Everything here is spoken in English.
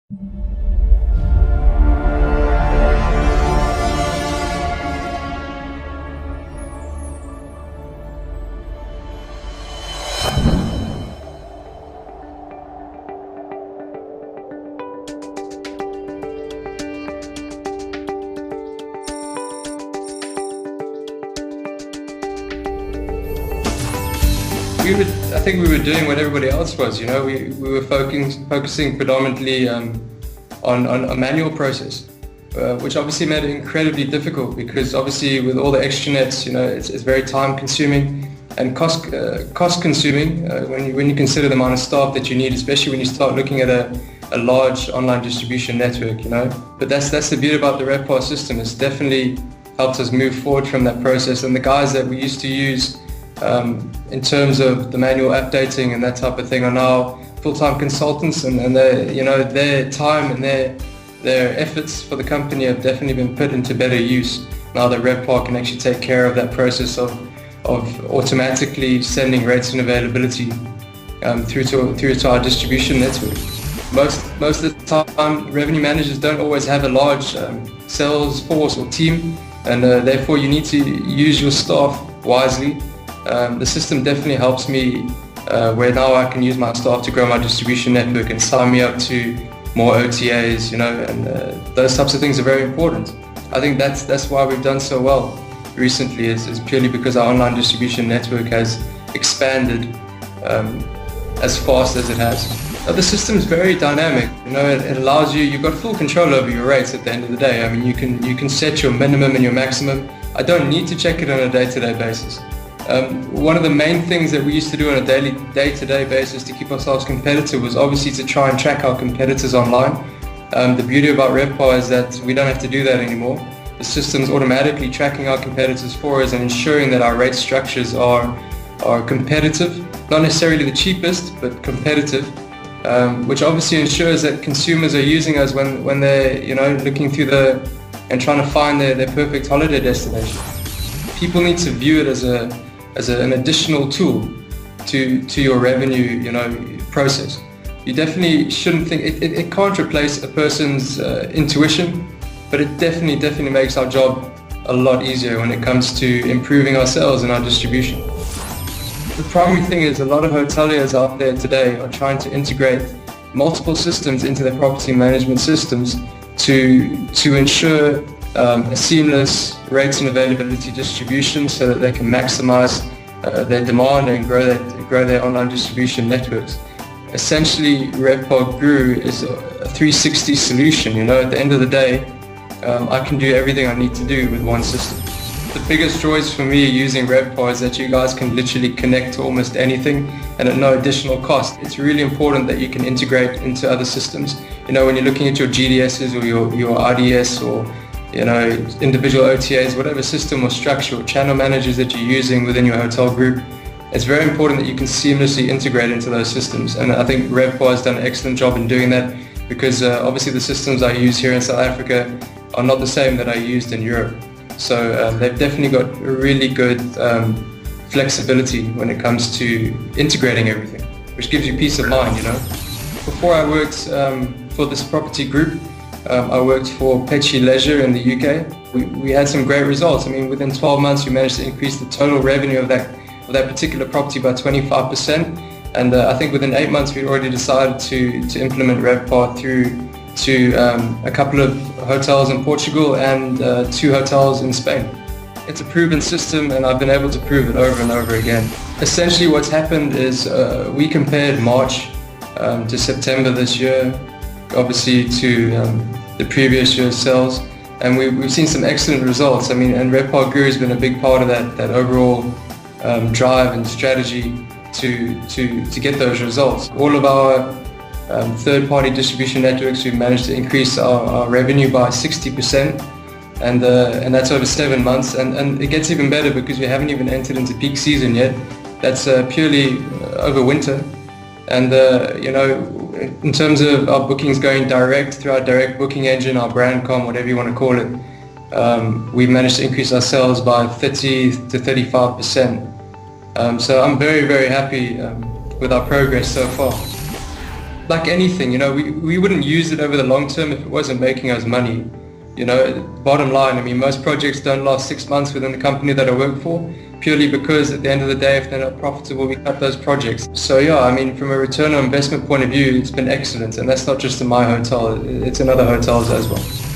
I think we were doing what everybody else was. We were focusing predominantly on a manual process, which obviously made it incredibly difficult because obviously with all the extranets, it's very time consuming and cost consuming when you consider the amount of staff that you need, especially when you start looking at a large online distribution network. But that's the beauty about the REVPAR system. It's definitely helped us move forward from that process, and the guys that we used to use in terms of the manual updating and that type of thing are now full-time consultants, and their time and their efforts for the company have definitely been put into better use now that REVPAR can actually take care of that process of automatically sending rates and availability through to our distribution network. Most of the time, revenue managers don't always have a large sales force or team, and therefore you need to use your staff wisely. The system definitely helps me where now I can use my staff to grow my distribution network and sign me up to more OTAs, and those types of things are very important. I think that's why we've done so well recently is purely because our online distribution network has expanded as fast as it has. The system is very dynamic. It allows you've got full control over your rates at the end of the day. I mean, you can set your minimum and your maximum. I don't need to check it on a day-to-day basis. One of the main things that we used to do on a day-to-day basis to keep ourselves competitive was obviously to try and track our competitors online. The beauty about REVPAR is that we don't have to do that anymore. The system's automatically tracking our competitors for us and ensuring that our rate structures are competitive, not necessarily the cheapest, but competitive, which obviously ensures that consumers are using us when they're looking through and trying to find their perfect holiday destination. People need to view it as an additional tool to your revenue process. You definitely shouldn't think it can't replace a person's intuition, but it definitely makes our job a lot easier when it comes to improving our sales and our distribution. The primary thing is a lot of hoteliers out there today are trying to integrate multiple systems into their property management systems to ensure a seamless rates and availability distribution so that they can maximize their demand and grow their online distribution networks. Essentially, REVPAR GURU is a 360 solution. At the end of the day, I can do everything I need to do with one system. The biggest joys for me using REVPAR is that you guys can literally connect to almost anything and at no additional cost. It's really important that you can integrate into other systems. When you're looking at your GDSs or your RDS or individual OTAs, whatever system or structure or channel managers that you're using within your hotel group, it's very important that you can seamlessly integrate into those systems. And I think REVPAR has done an excellent job in doing that because obviously the systems I use here in South Africa are not the same that I used in Europe. So they've definitely got really good flexibility when it comes to integrating everything, which gives you peace of mind. Before I worked for this property group, I worked for Petchy Leisure in the UK. We had some great results. I mean, within 12 months, we managed to increase the total revenue of that particular property by 25%. And I think within 8 months, we'd already decided to implement REVPAR through to a couple of hotels in Portugal and 2 hotels in Spain. It's a proven system, and I've been able to prove it over and over again. Essentially, what's happened is we compared March to September this year, obviously to the previous year's sales, and we've seen some excellent results. I mean, and REVPAR GURU has been a big part of that overall drive and strategy to get those results. All of our third-party distribution networks, we've managed to increase our revenue by 60%, and that's over 7 months. And it gets even better because we haven't even entered into peak season yet. That's purely over winter. And in terms of our bookings going direct through our direct booking engine, our BrandCom, whatever you want to call it, we've managed to increase our sales by 30 to 35%. So I'm very, very happy with our progress so far. like anything, you know, we wouldn't use it over the long term if it wasn't making us money. You know, bottom line, I mean, most projects don't last 6 months within the company that I work for, purely because at the end of the day, if they're not profitable, we cut those projects. So yeah, I mean, from a return on investment point of view, it's been excellent. And that's not just in my hotel, it's in other hotels as well.